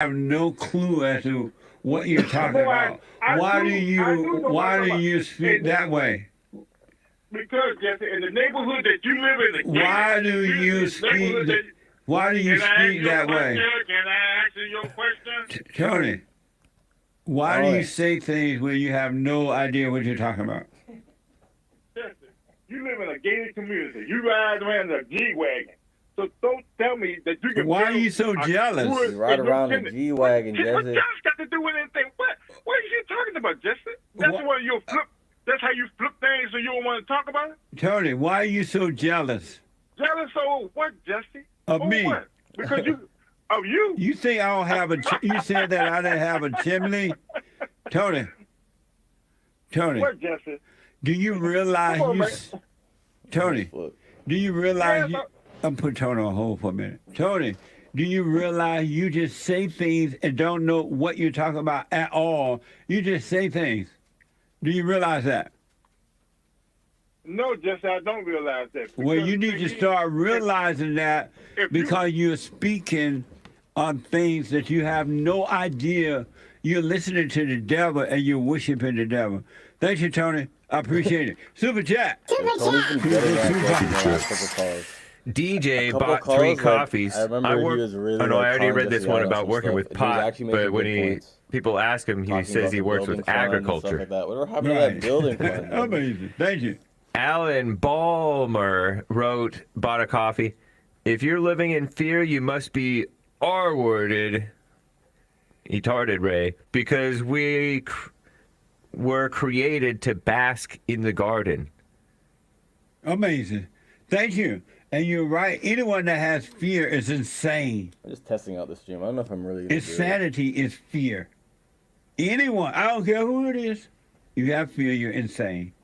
have no clue as to what you're talking about. Why do you speak that way? Because Jesse, in the neighborhood that you live in, why do you speak that way? Can I answer your question? Tony, why do you say things when you have no idea what you're talking about? Jesse, you live in a gated community. You ride around in a G-Wagon. So don't tell me that you can. Why are you so jealous? You ride around a G-Wagon, Jesse. What jealous got to do with anything? What are you talking about, Jesse? That's what you flip. That's how you flip things, so you don't want to talk about it. Tony, why are you so jealous? Jealous of what, Jesse? Of me? What? Because you. Of you? You think I don't have a? You said that I didn't have a chimney, Tony. What, Jesse? Do you realize Tony? Do you realize? I'm putting Tony on hold for a minute. Tony, do you realize you just say things and don't know what you're talking about at all? You just say things. Do you realize that? No, Jesse, I don't realize that. Well, you need to start realizing that because you're speaking on things that you have no idea. You're listening to the devil and you're worshiping the devil. Thank you, Tony. I appreciate it. Super chat. DJ bought 3 coffees. I remember he was really. Oh no, I already read this one about working with pot. But when people ask him, he says he works with agriculture. Whatever happened to that building fund? Amazing. Thank you. Alan Balmer bought a coffee. If you're living in fear, you must be R-worded. Retarded, Ray, because we were created to bask in the garden. Amazing. Thank you. And you're right. Anyone that has fear is insane. I'm just testing out the stream. I don't know if I'm really. Insanity is fear. Anyone, I don't care who it is, you have fear, you're insane.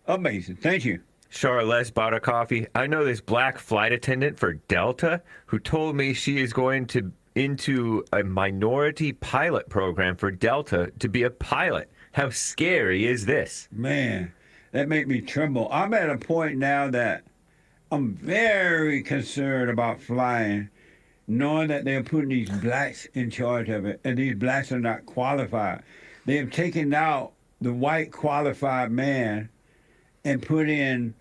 Amazing. Thank you. Charles bought a coffee. I know this black flight attendant for Delta who told me she is going into a minority pilot program for Delta to be a pilot. How scary is this? Man, that make me tremble. I'm at a point now that I'm very concerned about flying, knowing that they're putting these blacks in charge of it, and these blacks are not qualified. They have taken out the white qualified man and put in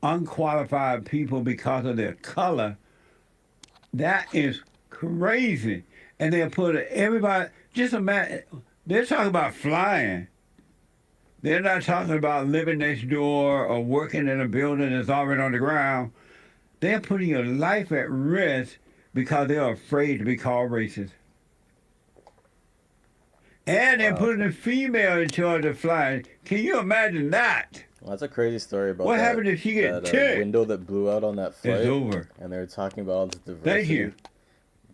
unqualified people because of their color. That is crazy. And they're putting everybody, just imagine, they're talking about flying. They're not talking about living next door or working in a building that's already on the ground. They're putting your life at risk because they're afraid to be called racist. And they're putting a female in charge of flying. Can you imagine that? Well, that's a crazy story about what happened if she get that window that blew out on that flight. It's over. And they were talking about all this diversity. Thank you.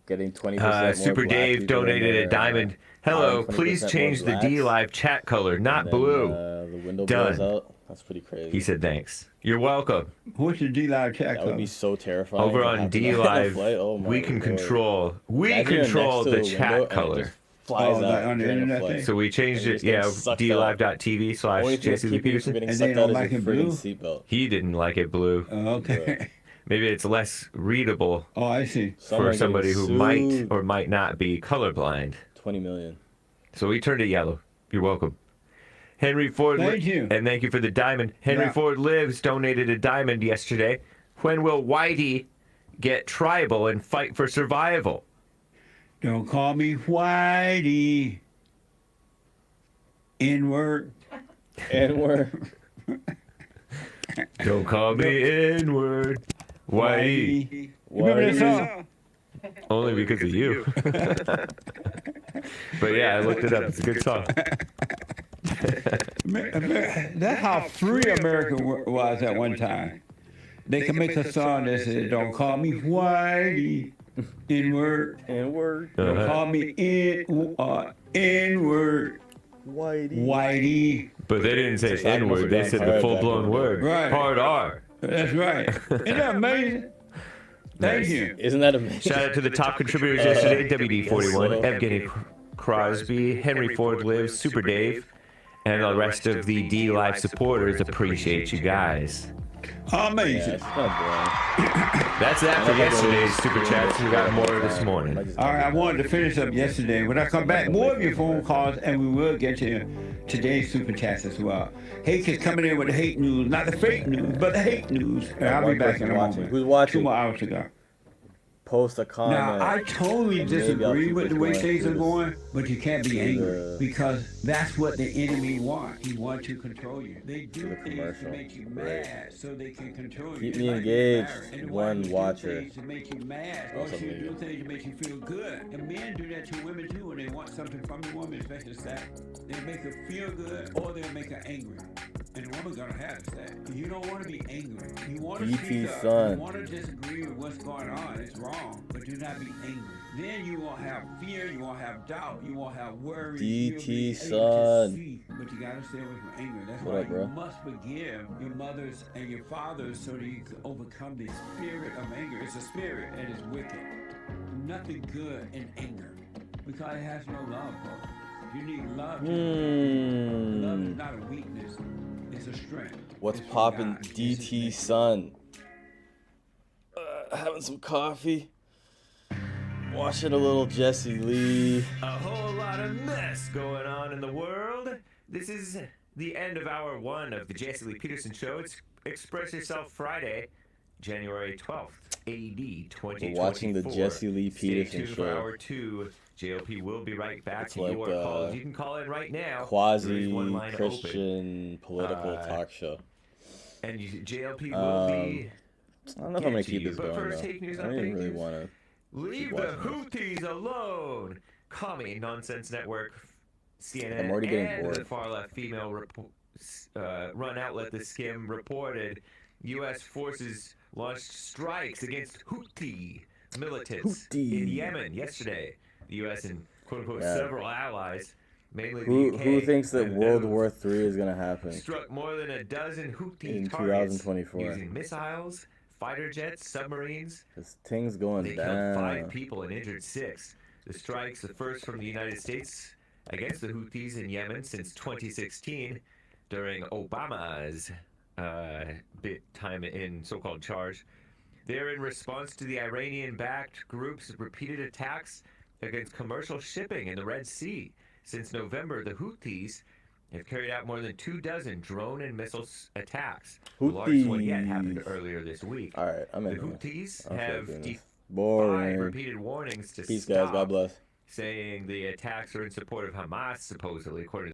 Getting 20% more Super black Dave people donated in a diamond. Hello, please change the D Live chat color, not then, blue. The window Done. blows out. That's pretty crazy. He said thanks. You're welcome. What's your D Live chat That would be so terrifying. Over on D Live, we can control the chat color. Flies out on the internet thing? So we changed it, DLive.tv/Jesse Peterson. And they don't like it blue? He didn't like it blue. Oh, okay. Maybe it's less readable. Oh, I see. For somebody who might or might not be colorblind. 20 million. So we turned it yellow. You're welcome. Henry Ford. Thank you. And thank you for the diamond. Henry Ford Lives donated a diamond yesterday. When will Whitey get tribal and fight for survival? Don't call me Whitey. N-word. N-word. Don't call me N-word. Whitey. You remember that song? Only because of you. But yeah, I looked it up. It's a good song. That's how free America was at one time. They can make a song that says, don't call me Whitey. N-word. N-word. Don't call me N-word. Whitey. But they didn't say N-word. They said the full-blown word. Right. Hard R. That's right. Isn't that amazing? Thank you. Isn't that amazing? Shout out to the top contributors yesterday, WD-41, Evgeny Crosby, Henry Ford Lives, Super Dave, and the rest of the D-Live supporters. Appreciate you guys. Yeah, Amazing. it's kind of boring. That's that for yesterday's super chats. We got more this morning. All right, I wanted to finish up yesterday. When I come back, more of your phone calls, and we will get to today's super chats as well. Hake is coming in with the hate news, not the fake news, but the hate news. And I'll be One back person in a watching. moment. Who's watching? 2 more hours to go. Post a comment. Now, I totally and maybe I'll disagree keep with it the way going things through are this. going, but you can't be through angry the- because that's what the enemy wants. He wants to control you. They do the things to commercial. make you Great. mad so they can control you. Keep It's me like being engaged, married, and the one wife do watcher. things to make you mad, Oh, or she'll something do good. things to make you feel good. And men do that to women too when they want something from the woman, especially sex. They make her feel good, or they'll make her angry. And the woman gonna have sex. You don't want to be angry. You want to DT speak up. son. You want to disagree with what's going on. It's wrong, but do not be angry. Then you won't have fear. You won't have doubt. You won't have worry. You'll be DT able to son. see. But you gotta stay away from anger. That's What why up, bro? you must forgive your mothers and your fathers so that you can overcome the spirit of anger. It's a spirit and it's wicked. Nothing good in anger because it has no love, bro. You need love. Love is not a weakness. It's a strength. What's It's from poppin', God. It's DT His son? Having some coffee. Watching a little Jesse Lee. A whole lot of mess going on in the world. This is the end of hour 1 of the Jesse Lee Peterson Show. It's Express Yourself Friday, January 12th, AD 2024. We're watching the Jesse Lee Peterson Stay tuned Show. for hour 2. JLP will be right back It's to like, your calls. You can call in right now. There is one line open. Quasi-Christian political talk show. And JLP will be... I don't know if I'm going to keep this But going, first, though. take news I on don't even fake really news. want to. Leave Keep the watching Houthis alone. Commie Nonsense Network, CNN, I'm already getting and bored. the far-left female run outlet The Skim reported U.S. forces launched strikes against Houthi militants in Yemen yesterday. The U.S. and quote-unquote Yeah. several allies, mainly Who the UK, who thinks that and the World Netherlands, War III is going to happen? struck more than a dozen Houthi In targets 2024. using missiles, fighter jets, submarines. This thing's going They killed 5 down. people and injured 6. The strikes, the first from the United States against the Houthis in Yemen since 2016 during Obama's bit time in so-called charge. They're in response to the Iranian-backed group's repeated attacks against commercial shipping in the Red Sea. Since November, the Houthis have carried out more than 24 drone and missile attacks. The largest one yet happened Houthis. earlier this week. All right, I'm The in here. Houthis I don't feel have like doing this. defied Boring. repeated warnings to Peace, stop, guys. God bless. saying the attacks are in support of Hamas, supposedly, according to